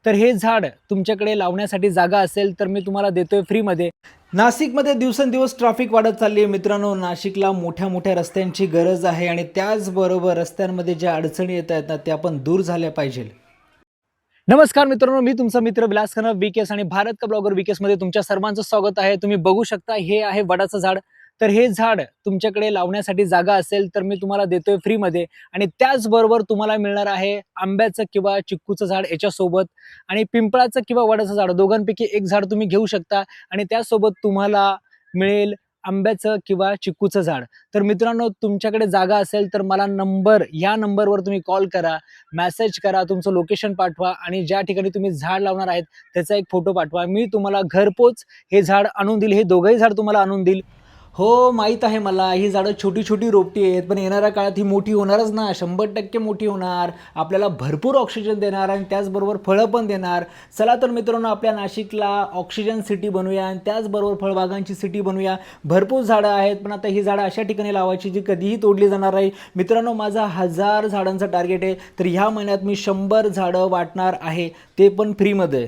तर हे झाड तुमच्याकडे लावण्यासाठी जागा असेल तर मी तुम्हाला देतोय फ्रीमध्ये। नाशिकमध्ये दिवसेंदिवस ट्रॅफिक वाढत चालली आहे मित्रांनो। नाशिकला मोठ्या मोठ्या रस्त्यांची गरज आहे आणि त्याचबरोबर रस्त्यांमध्ये ज्या अडचणी येत आहेत ना त्या पण दूर झाल्या पाहिजे। नमस्कार मित्रांनो, मी तुमचा मित्र विलास खन्ना विकेस आणि भारत का ब्लॉगर विकेस मध्ये तुमच्या सर्वांचं स्वागत आहे। तुम्ही बघू शकता हे आहे वडाचं झाड। तर हे झाड तुमच्याकडे लावण्यासाठी जागा असेल तर मी तुम्हाला देतोय फ्रीमध्ये आणि त्याचबरोबर तुम्हाला मिळणार आहे आंब्याचं किंवा चिक्कूचं झाड याच्यासोबत आणि पिंपळाचं किंवा वडाचं झाड दोघांपैकी एक झाड तुम्ही घेऊ शकता आणि त्यासोबत तुम्हाला मिळेल आंब्याचं किंवा चिक्कूचं झाड। तर मित्रांनो, तुमच्याकडे जागा असेल तर मला या नंबरवर तुम्ही कॉल करा, मेसेज करा, तुमचं लोकेशन पाठवा आणि ज्या ठिकाणी तुम्ही झाड लावणार आहेत त्याचा एक फोटो पाठवा। मी तुम्हाला घरपोच हे झाड आणून देईल, हे दोघंही झाड तुम्हाला आणून देईल। हो, माहीत आहे मला, ही झाडं छोटी छोटी रोपटी आहेत, पण येणाऱ्या काळात ही मोठी होणारच ना, 100% मोठी होणार, आपल्याला भरपूर ऑक्सिजन देणार आणि त्याचबरोबर फळं पण देणार। चला तर मित्रांनो, आपल्या नाशिकला ऑक्सिजन सिटी बनवूया आणि त्याचबरोबर फळबागांची सिटी बनवूया। भरपूर झाडं आहेत, पण आता ही झाडं अशा ठिकाणी लावायची जी कधीही तोडली जाणार नाही। मित्रांनो, माझा 1000 झाडांचा टार्गेट आहे, तर ह्या महिन्यात मी 100 झाडं वाटणार आहे, ते पण फ्रीमध्ये।